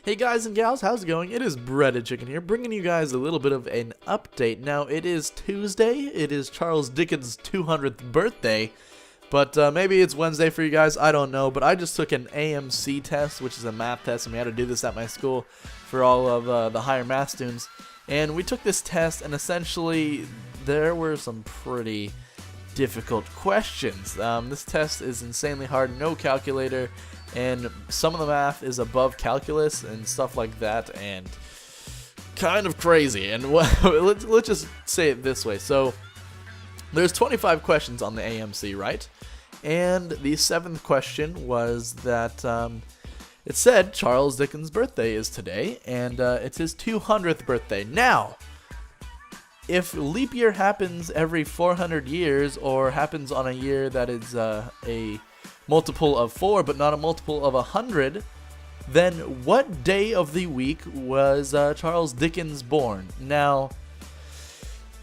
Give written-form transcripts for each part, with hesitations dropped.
Hey guys and gals, how's it going? It is Breaded Chicken here, bringing you guys a little bit of an update. Now, it is Tuesday, it is Charles Dickens' 200th birthday, but maybe it's Wednesday for you guys, I don't know, but I just took an AMC test, which is a math test, and we had to do this at my school for all of the higher math students, and we took this test, and essentially, there were some pretty difficult questions. This test is insanely hard, no calculator, and some of the math is above calculus and stuff like that, and kind of crazy. And let's just say it this way. So there's 25 questions on the AMC, right? And the seventh question was that it said Charles Dickens' birthday is today, and it's his 200th birthday. Now, if leap year happens every 400 years, or happens on a year that is a multiple of 4 but not a multiple of 100, then what day of the week was Charles Dickens born? Now,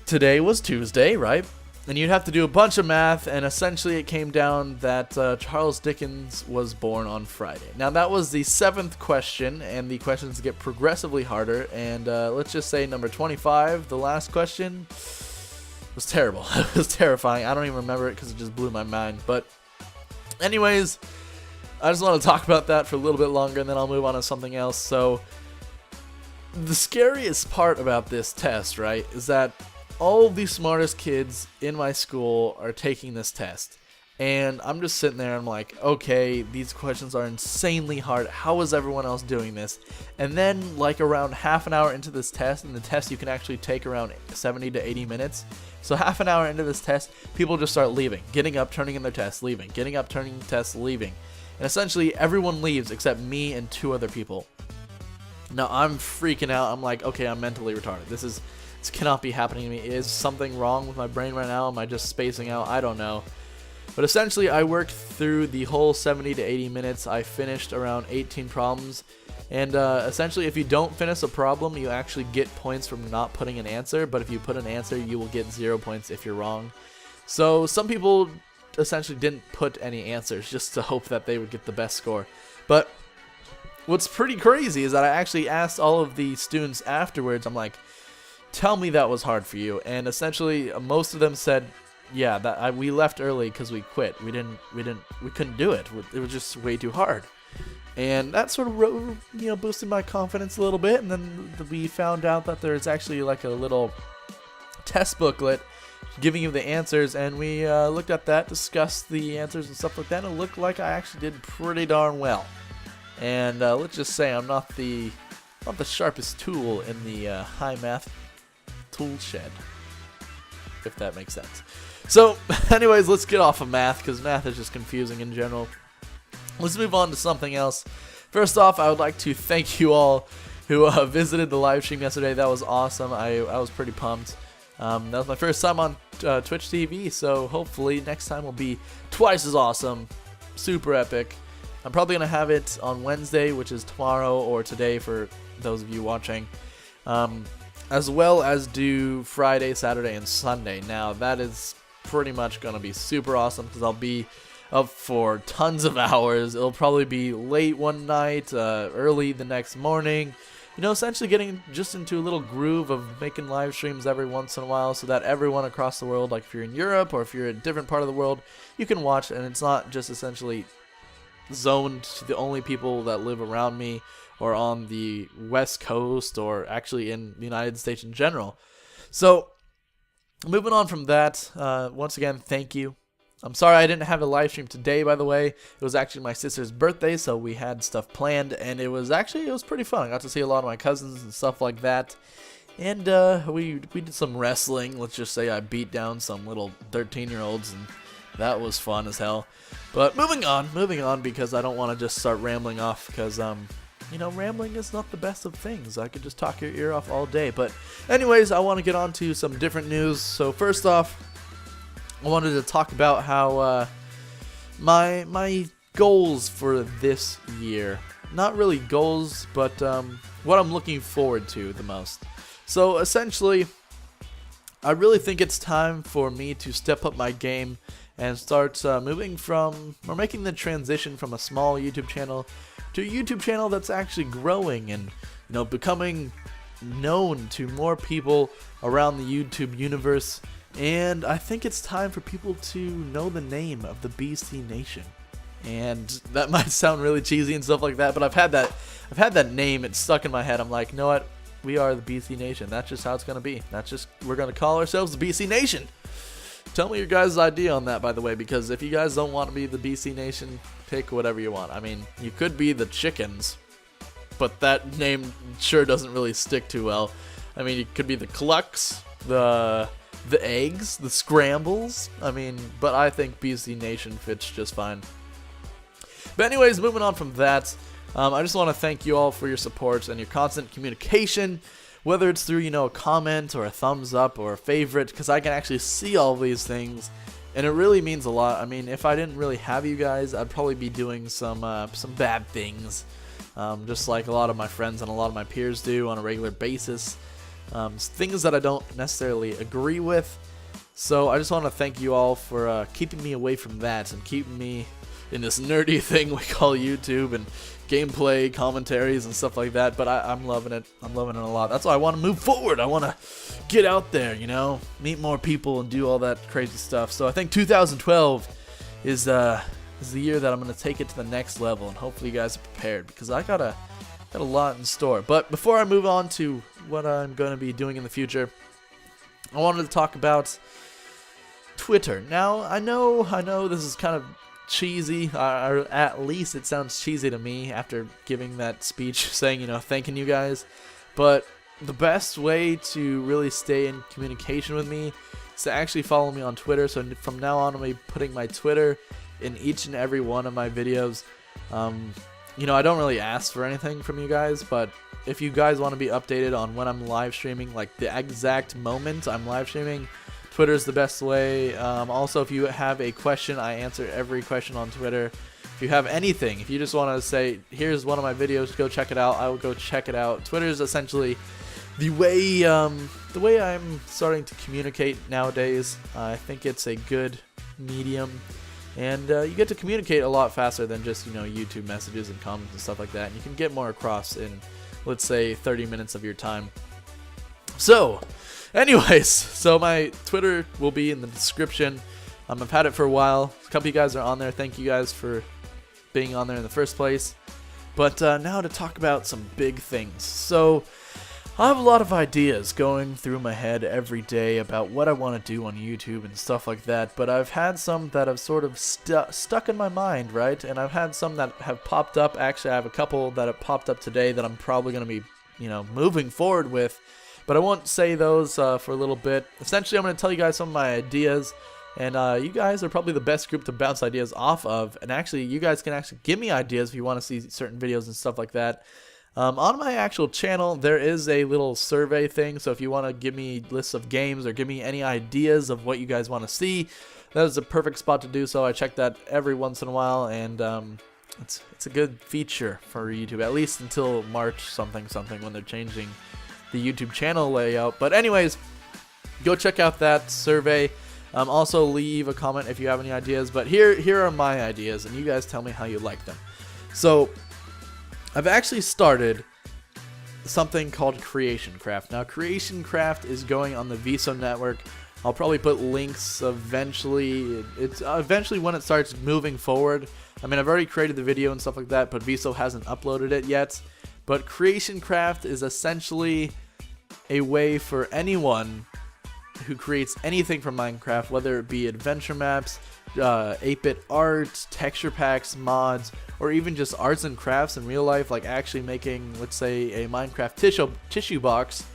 today was Tuesday, right? And you'd have to do a bunch of math, and essentially it came down that Charles Dickens was born on Friday. Now, that was the seventh question, and the questions get progressively harder, and let's just say number 25, the last question, was terrible. It was terrifying. I don't even remember it because it just blew my mind, but anyways, I just want to talk about that for a little bit longer, and then I'll move on to something else. So, the scariest part about this test, right, is that all the smartest kids in my school are taking this test. And I'm just sitting there, and I'm like, okay, these questions are insanely hard. How is everyone else doing this? And then, like, around half an hour into this test, and the test you can actually take around 70 to 80 minutes. So half an hour into this test, people just start leaving, getting up, turning in their tests, leaving, getting up, turning in tests, leaving. And essentially, everyone leaves except me and 2 other people. Now, I'm freaking out. I'm like, okay, I'm mentally retarded. This cannot be happening to me. Is something wrong with my brain right now? Am I just spacing out? I don't know. But essentially, I worked through the whole 70 to 80 minutes. I finished around 18 problems. And essentially, if you don't finish a problem, you actually get points from not putting an answer. But if you put an answer, you will get 0 points if you're wrong. So some people essentially didn't put any answers just to hope that they would get the best score. But what's pretty crazy is that I actually asked all of the students afterwards, I'm like, tell me that was hard for you. And essentially, most of them said, yeah, we left early because we quit. We couldn't do it. It was just way too hard. And that sort of boosted my confidence a little bit. And then we found out that there's actually like a little test booklet giving you the answers, and we looked at that, discussed the answers and stuff like that, and it looked like I actually did pretty darn well. And let's just say I'm not the sharpest tool in the high math tool shed, if that makes sense. So, anyways, let's get off of math, because math is just confusing in general. Let's move on to something else. First off, I would like to thank you all who visited the live stream yesterday. That was awesome. I was pretty pumped. That was my first time on Twitch TV, so hopefully next time will be twice as awesome. Super epic. I'm probably going to have it on Wednesday, which is tomorrow, or today for those of you watching. As well as do Friday, Saturday, and Sunday. Now, that is pretty much going to be super awesome, because I'll be up for tons of hours. It'll probably be late one night, early the next morning. Essentially getting just into a little groove of making live streams every once in a while, so that everyone across the world, like if you're in Europe or if you're in a different part of the world, you can watch, and it's not just essentially zoned to the only people that live around me or on the West Coast or actually in the United States in general. So, moving on from that, once again, thank you. I'm sorry I didn't have a live stream today, by the way. It was actually my sister's birthday, so we had stuff planned, and it was pretty fun. I got to see a lot of my cousins and stuff like that. And we did some wrestling. Let's just say I beat down some little 13-year-olds, and that was fun as hell. But moving on, because I don't want to just start rambling off, because rambling is not the best of things. I could just talk your ear off all day. But anyways, I want to get on to some different news. So first off, I wanted to talk about how my goals for this year, not really goals, but what I'm looking forward to the most. So essentially, I really think it's time for me to step up my game and start making the transition from a small YouTube channel to a YouTube channel that's actually growing and becoming known to more people around the YouTube universe. And I think it's time for people to know the name of the BC Nation. And that might sound really cheesy and stuff like that, but I've had that name. It's stuck in my head. I'm like, you know what? We are the BC Nation. That's just how it's gonna be. We're gonna call ourselves the BC Nation. Tell me your guys' idea on that, by the way, because if you guys don't want to be the BC Nation, pick whatever you want. I mean, you could be the Chickens, but that name sure doesn't really stick too well. I mean, it could be the Clucks, the Eggs, the Scrambles. I mean, but I think BC Nation fits just fine. But anyways, moving on from that, I just want to thank you all for your support and your constant communication, whether it's through, a comment or a thumbs up or a favorite, because I can actually see all these things, and it really means a lot. I mean, if I didn't really have you guys, I'd probably be doing some bad things, just like a lot of my friends and a lot of my peers do on a regular basis, things that I don't necessarily agree with. So I just want to thank you all for keeping me away from that and keeping me in this nerdy thing we call YouTube and gameplay commentaries and stuff like that. But I'm loving it. I'm loving it a lot. That's why I want to move forward. I want to get out there, meet more people and do all that crazy stuff. So I think 2012 is the year that I'm going to take it to the next level, and hopefully you guys are prepared, because I got a lot in store. But before I move on to what I'm going to be doing in the future, I wanted to talk about Twitter. Now, I know this is kind of cheesy, or at least it sounds cheesy to me after giving that speech saying, thanking you guys, but the best way to really stay in communication with me is to actually follow me on Twitter. So from now on, I'm going to be putting my Twitter in each and every one of my videos. I don't really ask for anything from you guys, but if you guys want to be updated on when I'm live streaming, like the exact moment I'm live streaming, Twitter is the best way. Also, if you have a question, I answer every question on Twitter. If you have anything, if you just want to say, here's one of my videos, go check it out, I will go check it out. Twitter is essentially the way I'm starting to communicate nowadays. I think it's a good medium, and you get to communicate a lot faster than just YouTube messages and comments and stuff like that. And you can get more across in, let's say, 30 minutes of your time. So anyways, so my Twitter will be in the description. I've had it for a while. A couple of you guys are on there. Thank you guys for being on there in the first place. But now to talk about some big things. So I have a lot of ideas going through my head every day about what I want to do on YouTube and stuff like that. But I've had some that have sort of stuck in my mind, right? And I've had some that have popped up. Actually, I have a couple that have popped up today that I'm probably going to be, moving forward with. But I won't say those for a little bit. Essentially, I'm going to tell you guys some of my ideas, and you guys are probably the best group to bounce ideas off of. And actually, you guys can actually give me ideas if you want to see certain videos and stuff like that. On my actual channel, there is a little survey thing, so if you want to give me lists of games or give me any ideas of what you guys want to see, that is a perfect spot to do so. I check that every once in a while, and it's a good feature for YouTube, at least until March something when they're changing the YouTube channel layout. But anyways, go check out that survey. Also leave a comment if you have any ideas, but here are my ideas, and you guys tell me how you like them. So I've actually started something called Creation Craft. Now, Creation Craft is going on the Viso network. I'll probably put links eventually. It's eventually when it starts moving forward. I mean, I've already created the video and stuff like that, but Viso hasn't uploaded it yet. But Creation Craft is essentially a way for anyone who creates anything from Minecraft, whether it be adventure maps, 8-bit art, texture packs, mods, or even just arts and crafts in real life, like actually making, let's say, a Minecraft tissue box.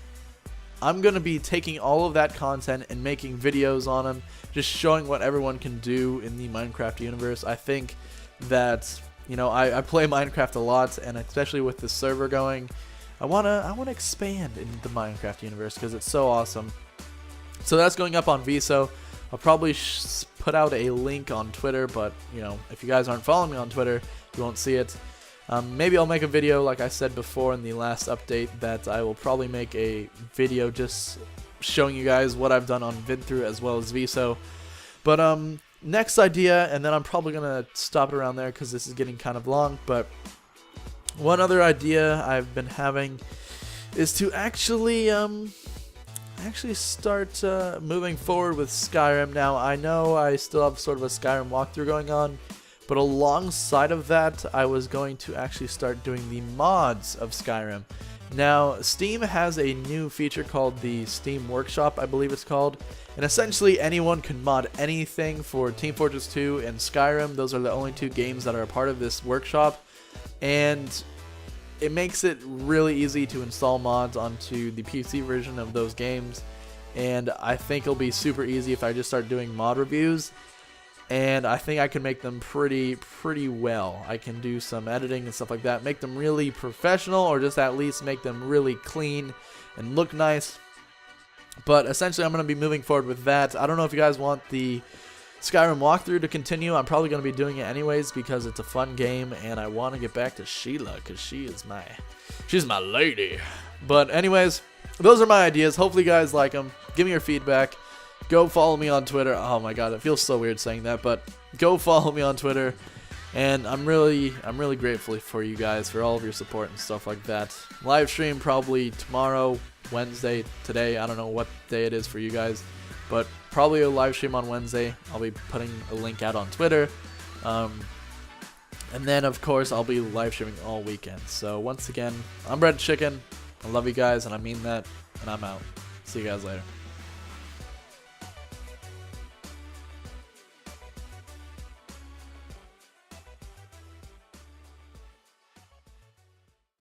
I'm going to be taking all of that content and making videos on them, just showing what everyone can do in the Minecraft universe. I think that, I play Minecraft a lot, and especially with the server going, I wanna expand in the Minecraft universe because it's so awesome. So that's going up on Viso. I'll probably put out a link on Twitter, but if you guys aren't following me on Twitter, you won't see it. Maybe I'll make a video, like I said before in the last update, that I will probably make a video just showing you guys what I've done on VidThru as well as Viso. But next idea, and then I'm probably gonna stop it around there because this is getting kind of long, but one other idea I've been having is to actually start moving forward with Skyrim. Now, I know I still have sort of a Skyrim walkthrough going on, but alongside of that, I was going to actually start doing the mods of Skyrim. Now, Steam has a new feature called the Steam Workshop, I believe it's called, and essentially anyone can mod anything for Team Fortress 2 and Skyrim. Those are the only two games that are a part of this workshop, and it makes it really easy to install mods onto the PC version of those games, and I think it'll be super easy if I just start doing mod reviews, and I think I can make them pretty well. I can do some editing and stuff like that, make them really professional, or just at least make them really clean and look nice. But essentially I'm going to be moving forward with that. I don't know if you guys want the Skyrim walkthrough to continue. I'm probably going to be doing it anyways because it's a fun game and I want to get back to Sheila because she's my lady. But anyways, those are my ideas. Hopefully you guys like them. Give me your feedback. Go follow me on Twitter. Oh my god, it feels so weird saying that, but go follow me on Twitter. And I'm really grateful for you guys for all of your support and stuff like that. Live stream probably tomorrow, Wednesday, today. I don't know what day it is for you guys, but probably a live stream on Wednesday. I'll be putting a link out on Twitter. And then, of course, I'll be live streaming all weekend. So, once again, I'm Bread Chicken. I love you guys, and I mean that. And I'm out. See you guys later.